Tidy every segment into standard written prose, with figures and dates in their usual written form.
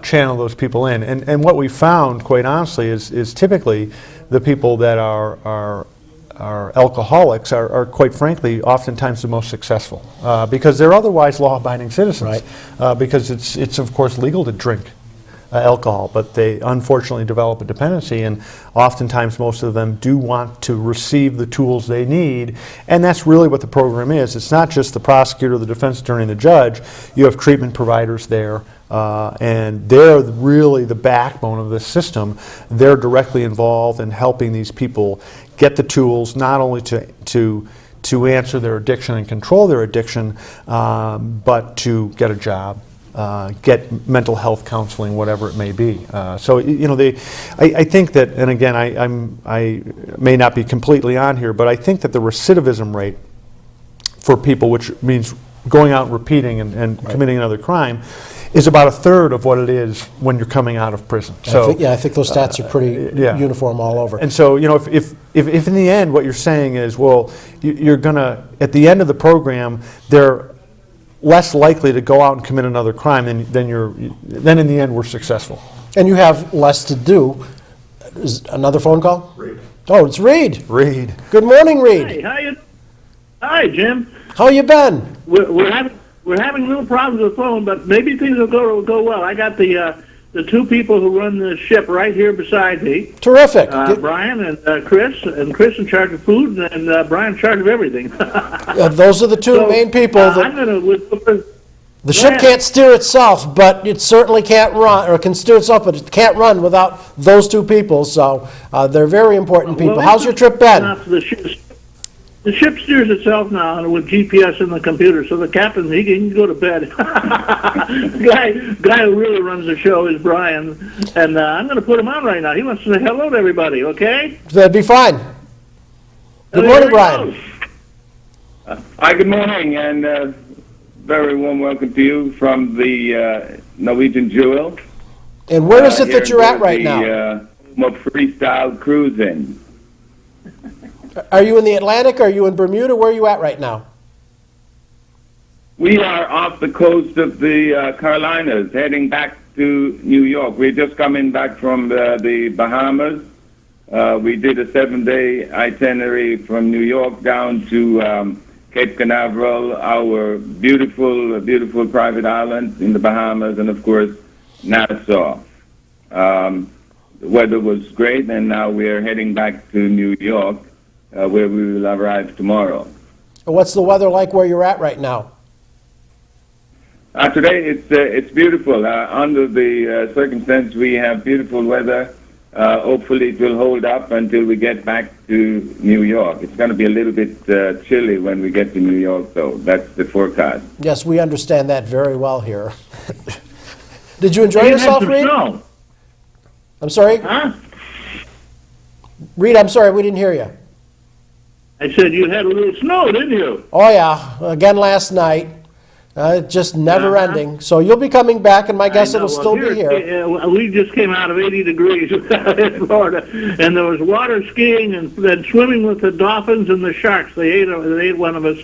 channel those people in. And what we found, quite honestly, is typically the people that are alcoholics are quite frankly oftentimes the most successful because they're otherwise law-abiding citizens. Right. Because it's of course legal to drink alcohol, but they unfortunately develop a dependency, and oftentimes most of them do want to receive the tools they need, and that's really what the program is. It's not just the prosecutor, the defense attorney, and the judge. You have treatment providers there, and they're really the backbone of this system. They're directly involved in helping these people get the tools, not only to answer their addiction and control their addiction, but to get a job, get mental health counseling, whatever it may be. So I think that, and again, I may not be completely on here, but I think that the recidivism rate for people, which means going out and repeating and right. committing another crime, is about a third of what it is when you're coming out of prison. So I think those stats are pretty uniform all over. And so if in the end what you're saying is, well, you're gonna at the end of the program they're less likely to go out and commit another crime, then in the end we're successful. And you have less to do. Is another phone call? Reed. Oh, it's Reed. Reed. Good morning, Reed. Hey, hi, Jim. How you been? We're having little problems with the phone, but maybe things will go well. I got the two people who run the ship right here beside me. Terrific. Brian and Chris in charge of food, and Brian in charge of everything. Those are the two main people. I'm gonna. The ship can't steer itself, but it certainly can't run, or can steer itself, but it can't run without those two people. So they're very important people. How's your trip been? The ship steers itself now with GPS in the computer, so the captain, he can go to bed. The guy who really runs the show is Brian, and I'm going to put him on right now. He wants to say hello to everybody, okay? That'd be fine. Good morning, Brian. Hi, good morning, and very warm welcome to you from the Norwegian Jewel. And where is it that you're at right now? Home of freestyle cruising. Are you in the Atlantic? Are you in Bermuda? Where are you at right now? We are off the coast of the Carolinas, heading back to New York. We're just coming back from the Bahamas. We did a 7-day itinerary from New York down to Cape Canaveral, our beautiful private island in the Bahamas, and of course, Nassau. The weather was great, and now we're heading back to New York, where we will arrive tomorrow. What's the weather like where you're at right now? Today it's beautiful. Under the circumstance, we have beautiful weather. Hopefully it will hold up until we get back to New York. It's going to be a little bit chilly when we get to New York, though. That's the forecast. Yes, we understand that very well here. Did you enjoy yourself, Reed? Snow. I'm sorry? Huh? Reed, I'm sorry, we didn't hear you. I said you had a little snow, didn't you? Oh, yeah. Again last night. Just never ending. So you'll be coming back, and my guess it'll still be here. We just came out of 80 degrees in Florida, and there was water skiing and then swimming with the dolphins and the sharks. They ate one of us.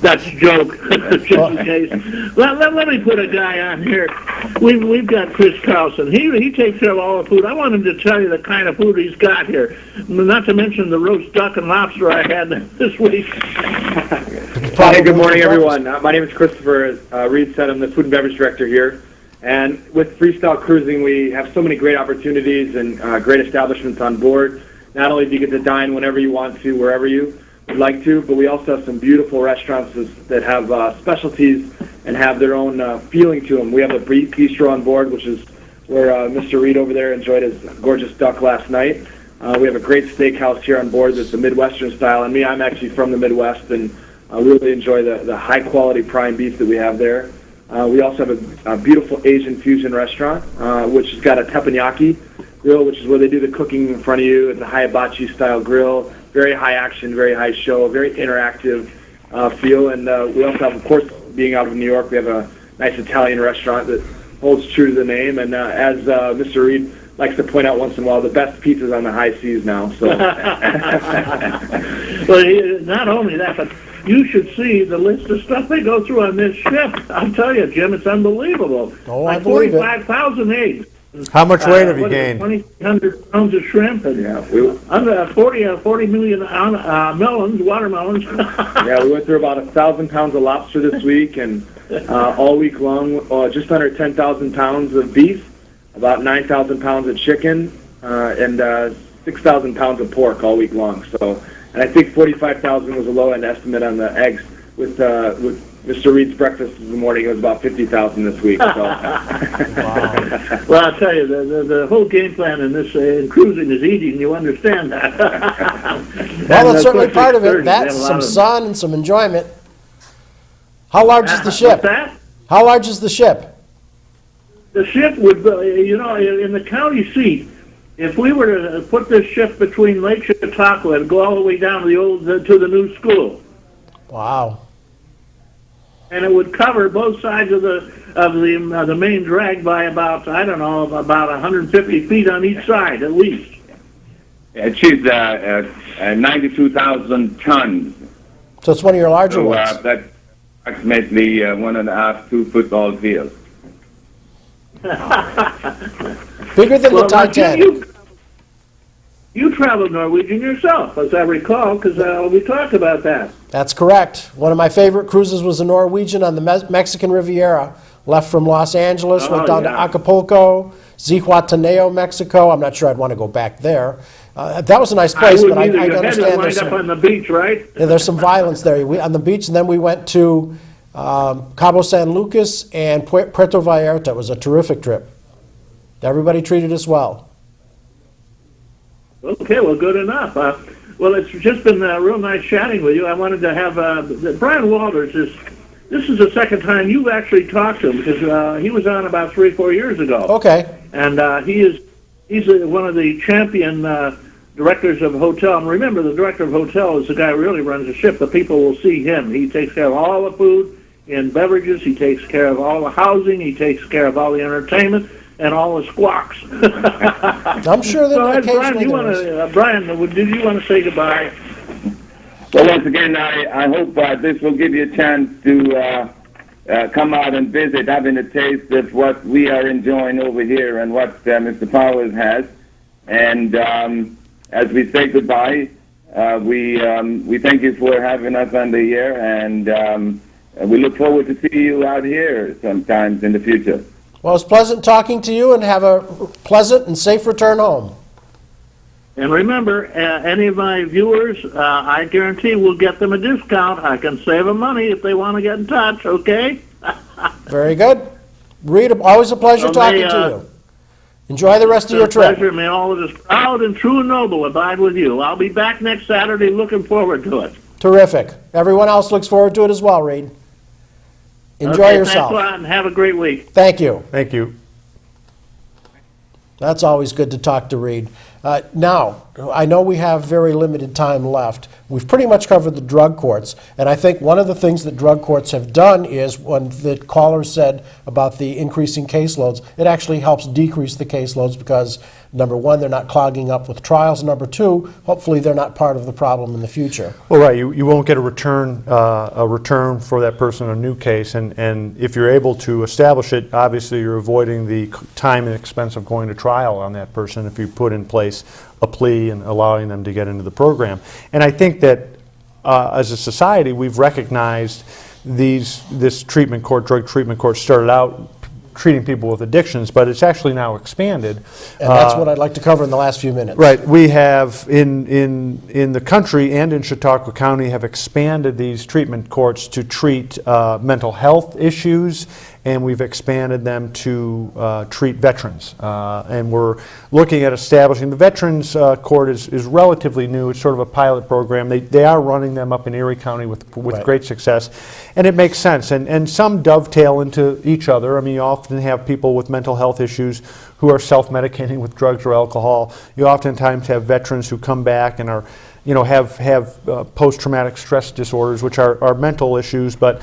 That's a joke, just in case. Let me put a guy on here. We've got Chris Carlson. He takes care of all the food. I want him to tell you the kind of food he's got here. Not to mention the roast duck and lobster I had this week. Hey, good morning, everyone. My name is Christopher. Reed said I'm the food and beverage director here. And with Freestyle Cruising, we have so many great opportunities and great establishments on board. Not only do you get to dine whenever you want to, wherever you would like to, but we also have some beautiful restaurants that have specialties and have their own feeling to them. We have a bistro on board, which is where Mr. Reed over there enjoyed his gorgeous duck last night. We have a great steakhouse here on board that's a Midwestern style. And I'm actually from the Midwest, and I really enjoy the high-quality prime beef that we have there. We also have a beautiful Asian fusion restaurant, which has got a teppanyaki grill, which is where they do the cooking in front of you. It's a hibachi-style grill, very high action, very high show, very interactive feel. And we also have, of course, being out of New York, we have a nice Italian restaurant that holds true to the name. And as Mr. Reed likes to point out once in a while, the best pizza's on the high seas now. So, well, not only that, but you should see the list of stuff they go through on this ship. I'll tell you, Jim, it's unbelievable. Oh, I like believe it. 45,000 eggs. How much weight have you gained? 2,500 pounds of shrimp and under 40 million melons, watermelons. Yeah, we went through about 1,000 pounds of lobster this week, and all week long, just under 10,000 pounds of beef, about 9,000 pounds of chicken, and 6,000 pounds of pork all week long. So, and I think 45,000 was a low-end estimate on the eggs. With Mr. Reed's breakfast this morning, it was about 50,000 this week. So. Well, I'll tell you, the whole game plan in this in cruising is eating. You understand that? Well, that's certainly part of it. That's some sun and some enjoyment. How large is the ship? What's that? How large is the ship? The ship would, in the county seat, if we were to put this ship between Lake Chautauqua and go all the way down to the new school, Wow. and it would cover both sides of the main drag by about 150 feet on each side at least. She's 92,000 tons. So it's one of your larger So ones. that's approximately 1.5, 2 football fields. Bigger than the now, Jim, Titanic. you traveled Norwegian yourself, as I recall, because we talked about that. That's correct. One of my favorite cruises was a Norwegian on the Mexican Riviera. Left from Los Angeles, went down to Acapulco, Zihuatanejo, Mexico. I'm not sure I'd want to go back there. That was a nice place, but I Your head understand would there's wind up some, on the beach, right? yeah, there's some violence there. On the beach, and then we went to Cabo San Lucas and Puerto Vallarta. It was a terrific trip. Everybody treated us well. Okay, well, good enough. Well, it's just been real nice chatting with you. I wanted to have Brian Walters. This is the second time you've actually talked to him, because he was on about 3-4 years ago. Okay. And he's one of the champion directors of hotel. And remember, the director of hotel is the guy who really runs the ship. The people will see him. He takes care of all the food and beverages. He takes care of all the housing. He takes care of all the entertainment and all the squawks. I'm sure that So, occasionally Brian, did you want to say goodbye? Well, once again, I hope this will give you a chance to come out and visit, having a taste of what we are enjoying over here and what Mr. Powers has. And as we say goodbye, we thank you for having us on the air, and we look forward to see you out here sometimes in the future. Well, it's pleasant talking to you, and have a pleasant and safe return home. And remember, any of my viewers, I guarantee we'll get them a discount. I can save them money if they want to get in touch, okay? Very good. Reed, always a pleasure talking to you. Enjoy the rest of your trip. Pleasure. May all that is proud and true and noble abide with you. I'll be back next Saturday, looking forward to it. Terrific. Everyone else looks forward to it as well, Reed. Enjoy yourself. Thanks a lot, and have a great week. Thank you. Thank you. That's always good to talk to Reed. Now, I know we have very limited time left. We've pretty much covered the drug courts, and I think one of the things that drug courts have done is, when the caller said about the increasing caseloads, it actually helps decrease the caseloads because, number one, they're not clogging up with trials, and number two, hopefully they're not part of the problem in the future. Well, right, you won't get a return for that person in a new case, and if you're able to establish it, obviously you're avoiding the time and expense of going to trial on that person if you put in place a plea and allowing them to get into the program. And I think that as a society, we've recognized this treatment court, drug treatment court, started out treating people with addictions, but it's actually now expanded. And that's what I'd like to cover in the last few minutes. Right. We have, in the country and in Chautauqua County, have expanded these treatment courts to treat mental health issues, and we've expanded them to treat veterans. And we're looking at establishing, the Veterans Court is relatively new. It's sort of a pilot program. They are running them up in Erie County with Right. great success, and it makes sense. And some dovetail into each other. I mean, you often have people with mental health issues who are self-medicating with drugs or alcohol. You oftentimes have veterans who come back and are, have post-traumatic stress disorders, which are mental issues, but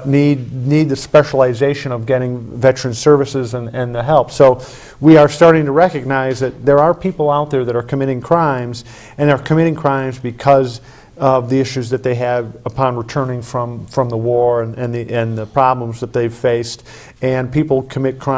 need the specialization of getting veteran services and the help. So we are starting to recognize that there are people out there that are committing crimes, and they're committing crimes because of the issues that they had upon returning from the war and the problems that they've faced. And people commit crime